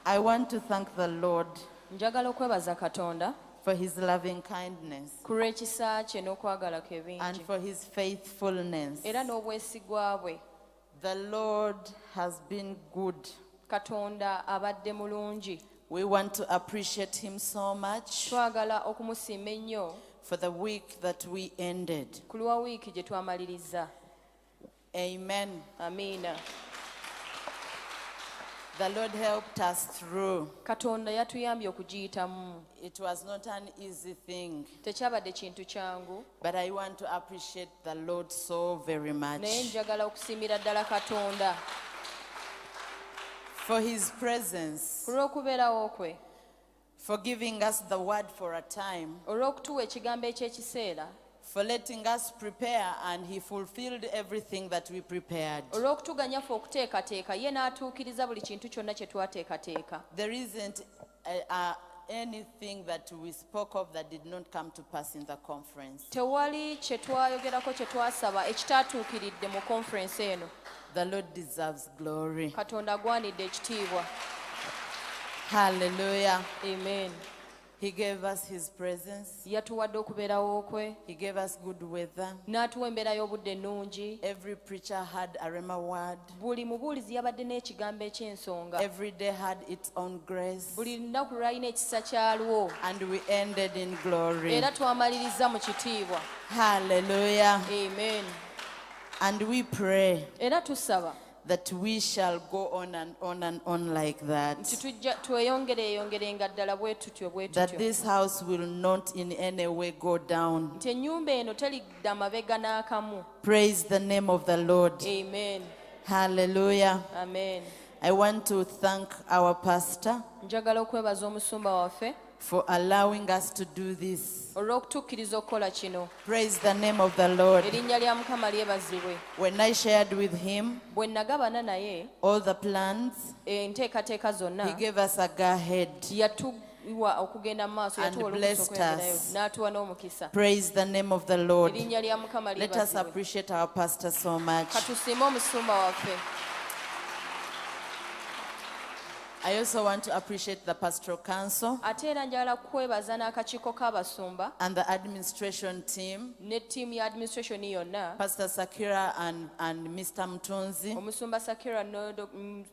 I want to thank the Lord Njagala okwebaza Katonda for his loving kindness ku lw'ekisa kye n'okwagala kwe and bingi for his faithfulness. era n'obwesigwa bwe. The Lord has been good. Katonda abadde mulungi. We want to appreciate him so much Twagala okumusiima ennyo for the week that we ended. ku lwa wiiki gye twamaliriza. Amen. Amiina. The Lord helped us through. Katonda yatuyambye okugiyitamu. It was not an easy thing, Tekyabadde kintu kyangu, but I want to appreciate the Lord so very much naye njagala okusiimira ddala Katonda for his presence, ku lw'okubeerawo kwe, for giving us the word for a time, olw'okutuwa ekigambo eky'ekiseera, for letting us prepare, and he fulfilled everything that we prepared. olw'okutuganya ffe okuteekateeka ye n'atuukiriza buli kintu kyonna kye twateekateeka. There isn't anything that we spoke of that did not come to pass in the conference. Tewali kye twayogerako kye twasaba ekitaatuukiridde mu conference eno. The Lord deserves glory. Katonda agwanidde ekitiibwa. Hallelujah. Amen. He gave us his presence. Yatuwadde okubeerawo kwe, He gave us good weather. n'atuwa embeera y'obudde ennungi. Every preacher had a rhema word. Buli mubuulizi yabadde n'ekigambo eky'ensonga. Every day had its own grace. Buli lunaku lwalina ekisa kyalwo. And we ended in glory. Era twamaliriza mu kitiibwa. Hallelujah. Amen. And we pray Era tusaba that we shall go on and on and on like that. nti tujja tweyongerenga ddala bwe tutyo bwe That tutyo. this house will not in any way go down. Nti ennyumba eno telidda mabega n'akamu. Praise the name of the Lord. Amen. Hallelujah. Amen. I want to thank our pastor Njagala okwebaza omusumba waffe for allowing us to do this. olw'okutukkiriza okukola kino. Praise the name of the Lord. Erinnya lya Mukama lyebazibwe. When I shared with him Bwe nagabana naye all the plans, enteekateeka he zonna, gave us a go ahead. yatuwa okugenda mu maaso, And yatuwa blessed olukusa okwendayo, us. n'atuwa n'omukisa. Praise the name of the Lord. Erinnya lya Mukama Let us lyebazibwe. appreciate our pastor so much. Katusiime omusumba waffe. I also want to appreciate the pastoral council Ate era njagala kwebaza n'akakiiko k'abasumba and the administration team, ne ttiimu ya administration yonna, Pastor Sakira and Mr. Mtunzi, omusumba Sakira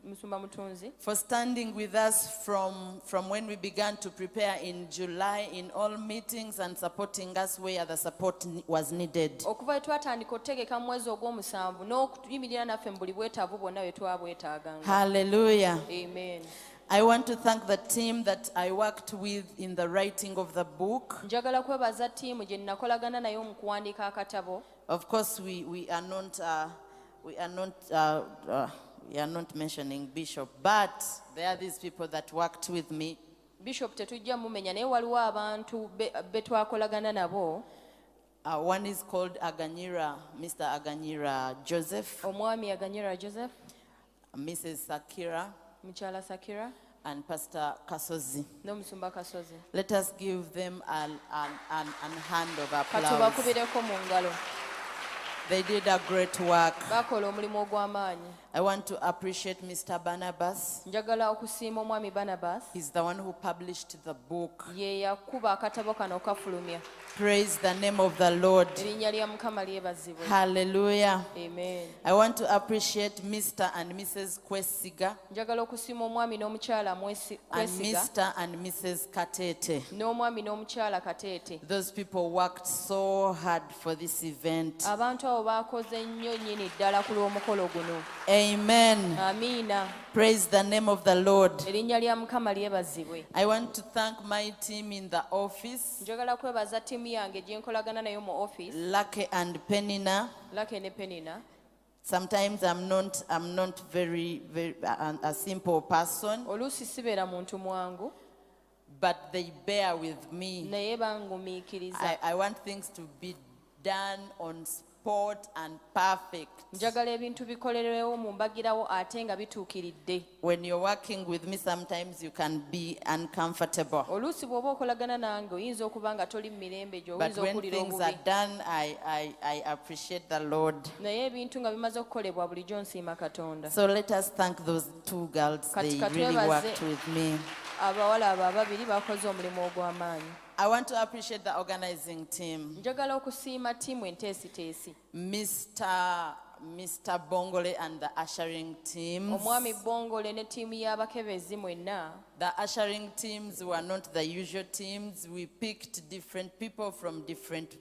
musumba Mutunzi, for standing with us from when we began to prepare in July in all meetings and supporting us where the support was needed. okuva we twatandika okutegeka mu mwezi ogw'omusanvu n'okuyimirira naffe mu buli bwetaavu bwonna bwe twabwetaaganga. Hallelujah. Amen. I want to thank the team that I worked with in the writing of the book. Njagala kwebaza ttiimu gye nakolagana nayo mu kuwandiika akatabo. Of course, we are not mentioning Bishop, but there are these people that worked with me. Bishop tetujja mumenya naye waliwo abantu be twakolagana nabo. One is called Aganyira, Mr. Aganyira Joseph, Omwami Aganyira Joseph, Mrs. Sakira, Mukyala Sakira, and Pastor Kasozi. n'omusumba Kasozi. Let us give them a hand of applause. Katubakubireko mu ngalo. They did a great work. Bakola omulimu ogw'amaanyi. I want to appreciate Mr. Barnabas. Njagala okusiima omwami Barnabas. He's the one who published the book. Ye yakuba akatabo kano okafulumya. Praise the name of the Lord. Erinnya lya Mukama lyebazibwe. Hallelujah. Amen. I want to appreciate Mr. and Mrs. Kwesiga Njagala okusiima omwami n'omukyala and Kwesiga Mr. and Mrs. Katete. n'omwami n'omukyala Kateete. Those people worked so hard for this event. Abantu abo baakoze nnyo nnyini ddala ku lw'omukolo guno. Amen. Amiina. Praise the name of the Lord. Erinnya lya Mukama lyebazibwe. I want to thank my team in the office, Njagala kwebaza ttiimu yange gye nkolagana nayo mu office, Lucky and Penina. Lake ne Penina. Sometimes I'm not very a simple person, Oluusi sibeera muntu mwangu, but they bear with me. naye bangumiikiriza. I want things to be done on spot and perfect. Njagala ebintu bikolerwewo mu mbagirawo ate nga bituukiridde. When you're working with me, sometimes you can be uncomfortable. Oluusi bw'oba okolagana nange oyinza okuba nga toli mu mirembe gyo, But oyinza when okuwulira things are obubi. done, I appreciate the Lord. Naye ebintu nga bimaze okukolebwa bulijjo nsiima Katonda. So let us thank those two girls. They really worked with me. Abawala abo ababiri bakoze omulimu ogw'amaanyi. I want to appreciate the organizing team. Njagala okusiima ttiimu enteesiteesi. Mr. Bongole and the ushering teams. Omwami Bongole ne ttiimu y'abakebezi mwenna. The ushering teams were not the usual teams. We picked different people from different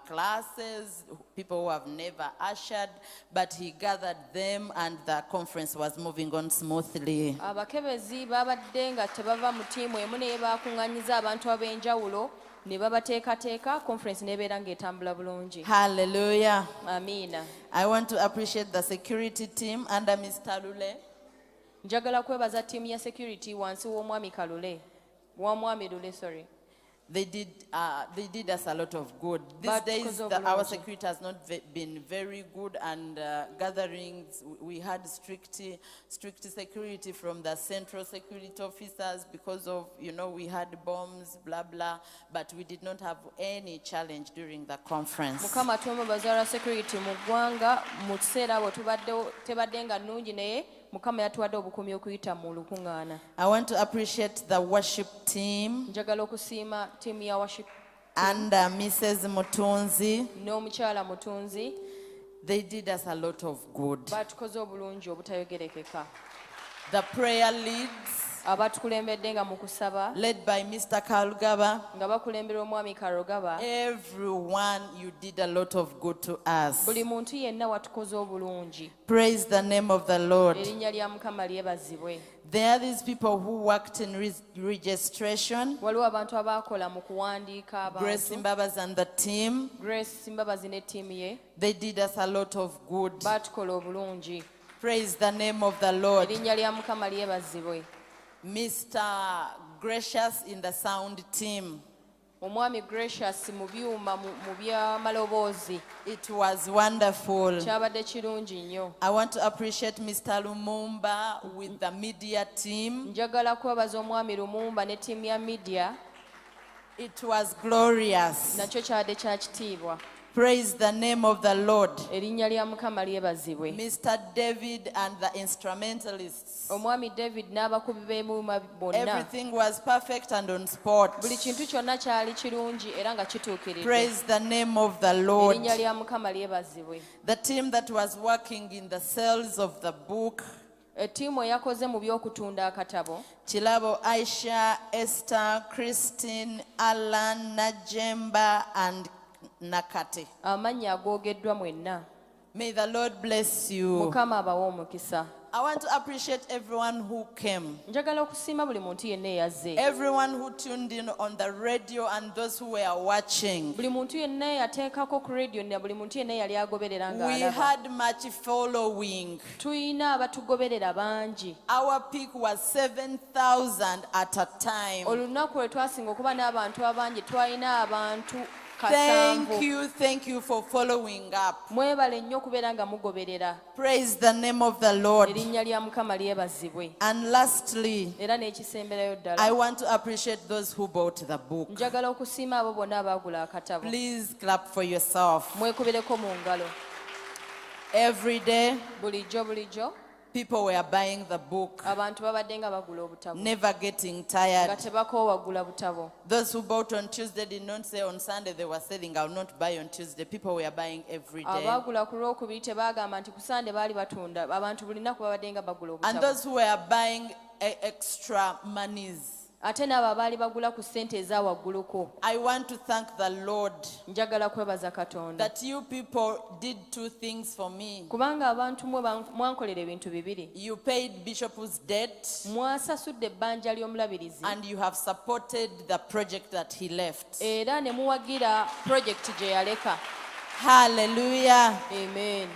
classes, people who have never ushered, but he gathered them and the conference was moving on smoothly. Abakebezi babadde nga tebava mu ttiimu emu naye bakuŋŋaanyiza abantu ab'enjawulo ne babateekateeka conference n'ebeera ng'etambula bulungi. Hallelujah. Amiina. I want to appreciate the security team under Mr. Lule. Njagala kwebaza ttiimu ya security wansi w'omwami Kalule. W'omwami Lule, sorry. They did us a lot of good. These But days, our security has not been very good, and gatherings, we had strict security from the central security officers because of, we had bombs, blah, blah, but we did not have any challenge during the conference. Mukama twebaza security mu ggwanga mu kiseera abo tebadde nga nnungi naye Mukama yatuwadde obukuumi okuyita mu lukuŋŋaana. I want to appreciate the worship team. Njagala okusiima ttiimu ya worship and Mrs. Mutunzi. n'omukyala Mutunzi. They did us a lot of good. Batukoze obulungi obutayogerekeka. The prayer leads, abatukulembedde nga mu kusaba, led by Mr. Kalugaba. nga bakulembera omwami Karugaba. Everyone, you did a lot of good to us. Buli muntu yenna watukoze obulungi. Praise the name of the Lord. Erinnya lya Mukama lyebazibwe. There are these people who worked in registration. Waliwo abantu abaakola mu kuwandiika Grace abantu. Mbabas and the team. Grace Mbabazi ne ttiimu ye. They did us a lot of good. Batukola obulungi. Praise the name of the Lord. Erinnya lya Mukama lyebazibwe. Mr. Gracious in the sound team. Omwami Gracious mu byuma mu by'amaloboozi. It was wonderful. Kyabadde kirungi nnyo. I want to appreciate Mr. Lumumba with the media team. Njagala kwebaza omwami Lumumba ne ttiimu ya media. It was glorious. Nakyo kyabadde kya kitiibwa. Praise the name of the Lord. Erinnya lya Mukama lyebazibwe. Mr. David and the instrumentalists. Omwami David n'abakubi b'emyuma bonna. Everything was perfect and on spot. Buli kintu kyonna kyali kirungi era nga kituukiridde. Praise the name of the Lord. Erinnya lya Mukama lyebazibwe. The team that was working in the sales of the book. Ettiimu eyakoze mu by'okutunda akatabo. Chilabo Aisha, Esther, Christine, Alan, Najemba and Nakate. Amannya agoogeddwa mwenna. May the Lord bless you. Mukama abawe omukisa. I want to appreciate everyone who came. Njagala okusiima buli muntu yenna eyazze. Everyone who tuned in on the radio and those who were watching. Buli muntu yenna yateekako ku radio ne buli muntu yenna yali agoberera nga We alaba. had much following. Tuyina abatugoberera bangi. Our peak was 7,000 at a time. Olunaku lwe twasinga okuba n'abantu abangi twalina abantu Thank you for following up. Mwebale nnyo okubeera nga mugoberera. Praise the name of the Lord. Erinnya lya Mukama lyebazibwe. And lastly, Era n'ekisemberayo ddala. I want to appreciate those who bought the book. Njagala okusiima abo bonna abaagula akatabo. Please clap for yourself. Mwekubireko mu ngalo. Every day, Bulijjo. people were buying the book, Abantu babadde nga bagula obutabo. never getting Nga tired. tebakoowa gula butabo. Those who bought on Tuesday did not say on Sunday they were selling, I will not buy on Tuesday. People were buying every day. Abaagula ku Lwokubiri tebaagamba nti ku Sande baali batunda. Abantu buli nnaku babadde nga bagula And obutabo. those who were buying extra monies. Ate n'abo abaali bagula ku ssente eza wagguluko. I want to thank the Lord Njagala kwebaza Katonda. that you people did two things for me. Kubanga abantu mwankolera ebintu bibiri. You paid Bishop's debt Mwasasudde ebbanja ly'omulabirizi. and you have supported the project that he left. Era ne muwagira project gye yaleka. Hallelujah. Amen.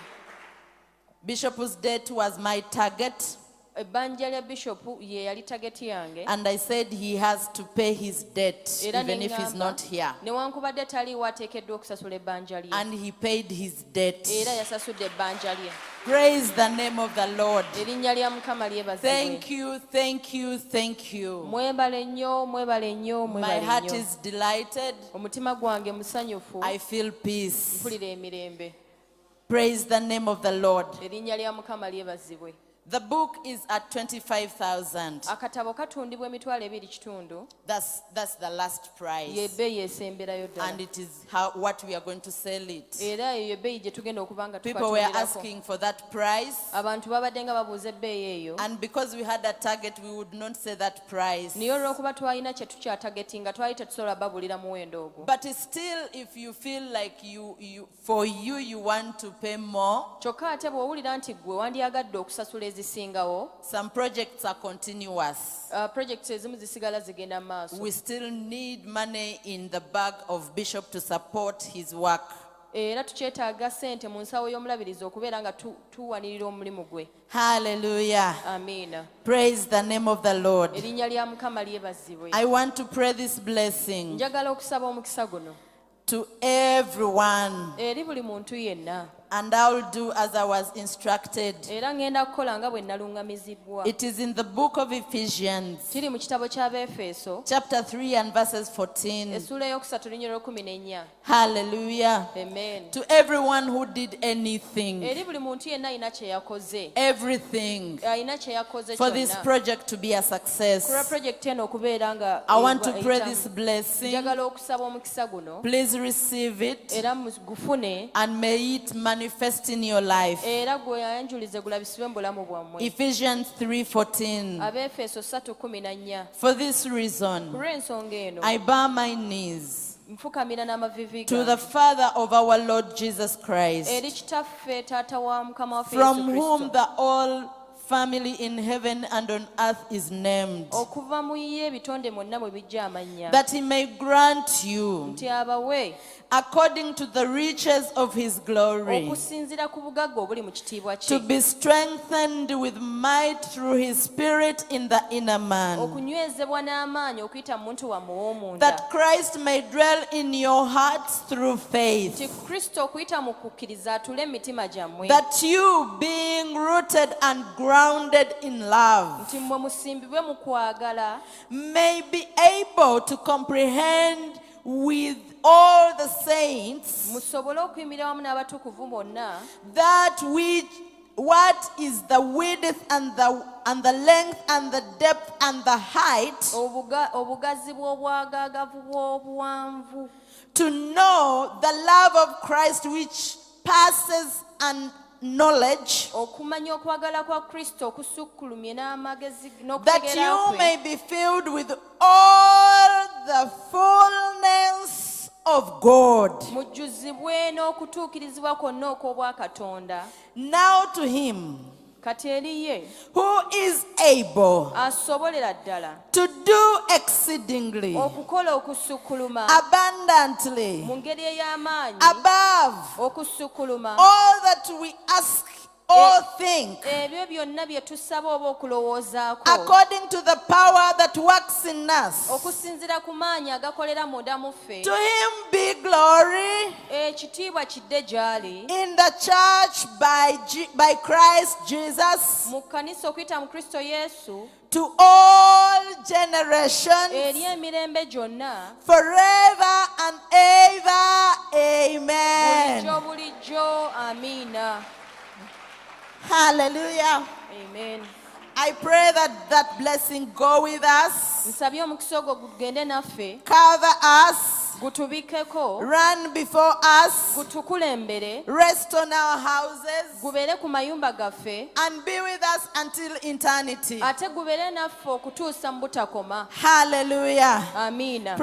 Bishop's debt was my target. ebbanja lya bishop ye yali target yange. And I said he has to pay his debt even if he's not here. Newankubadde taliwo ateekeddwa okusasula ebbanja lye. And he paid his debt. Era yasasudde ebbanja lye. Praise the name of the Lord. Erinnya lya Mukama lyebazibwe. Thank you, thank you, thank you. Mwebale nnyo, mwebale nnyo, mwebale My nnyo. heart is delighted. Omutima gwange musanyufu. I feel peace. Mpulira emirembe. Praise the name of the Lord. Erinnya lya Mukama lyebazibwe. The book is at 25,000. Akatabo katundibwa emitwalo 2.5. That's the last price. Yebbeeyi esemberayo ddala. And it is what we are going to sell it. Era eyo ebbeeyi gye tugenda okuba nga People were asking for that price. Abantu babadde nga babuuza ebbeeyi eyo. And because we had a target, we would not say that price. Naye olw'okuba twalina kye tukyatagetinga twali tetusobola babuulira muwendo ogwo. But still, if you feel like you want to pay more, kyokka ate bw'owulira nti ggwe wandyagadde okusasula ezisingawo, some projects are continuous. Projects ezimu zisigala zigenda mu maaso. We still need money in the bag of Bishop to support his work. Era tukyetaaga ssente mu nsawo y'omulabirizi okubeera nga tuwanirira omulimu gwe. Hallelujah. Amiina. Praise the name of the Lord. Erinnya lya Mukama lyebazibwe. I want to pray this blessing Njagala okusaba omukisa guno to everyone. eri buli muntu yenna. And I'll do as I was instructed. Era ngenda kukola nga bwe nalungamizibwa. It is in the book of Ephesians, Kiri mu kitabo ky'Abeefeso, chapter 3 and verses 14. essula ey'okusatu linnya 14. Hallelujah. Amen. To everyone who did anything, Eri buli muntu yenna alina kye yakoze. everything, Alina kye yakoze for this kyonna. project to be a Kulwa success. project eno okubeera nga I want to pray eyitamu. this blessing. Njagala okusaba omukisa guno. Please receive it Era gufune. and may it manifest in your life. Era gwe ayanjulize gulabisibwe mu bulamu bwammwe. Ephesians 3:14. Abeefeso 3:14. For this reason, Kulw'ensonga eno I bow my knees nfukamira n'amavivi to the gange Father of our Lord Jesus Christ, eri kitaffe taata wa Mukama waffe from Yesu whom Kristo. the all family in heaven and on earth is named, Okuva mu ye ebitonde mwonna mwe bijja amannya. that he may grant you, Nti abawe according to the riches of his glory, okusinziira ku bugagga obuli mu kitiibwa to kye. be strengthened with might through his Spirit in the inner man, Okunywezebwa n'amaanyi okuyita mu muntu wammwe ow'omunda. that Christ may dwell in your hearts through faith, Nti Kristo okuyita mu kukkiriza atule emitima gyammwe. that you, being rooted and grounded in love, Nti mmwe musimbibwe mu kwagala may be able to comprehend with all the saints musobole okuyimirira wamu n'abatukuvu bonna what is the width and the length and the depth and the height, obugazi bw'obwagaagavu bw'obuwanvu, to know the love of Christ which passes and knowledge, okumanya okwagala kwa Kristo okusukkulumye n'amagezi that n'okutegeera you kwe, may be filled with all the fullness of God. mujjuzibwe n'okutuukirizibwa kwonna okw'obwa Katonda. Now to him Kati eri ye who is able asobolera ddala to do exceedingly okukola okusukkuluma abundantly mu ngeri ey'amaanyi above okusukkuluma all that we ask or think, ebyo byonna bye tusaba oba okulowoozaako, according to the power that works in us. okusinziira ku maanyi agakolera munda mu ffe. To him be glory Ekitiibwa kidde gy'ali in the church by Christ Jesus mu kkanisa okuyita mu Kristo Yesu to all generations, eri emirembe gyonna, forever and ever. Amen. bulijjo bulijjo. Amiina. Hallelujah. Amen. I pray that blessing go with us, Nsabye omukisa ogwo gugende naffe, cover us, gutubikeko, run before us, gutukulembere, rest on our houses, gubeere ku mayumba gaffe, and be with us until eternity. ate gubeere naffe okutuusa mu butakoma. Hallelujah. Amiina.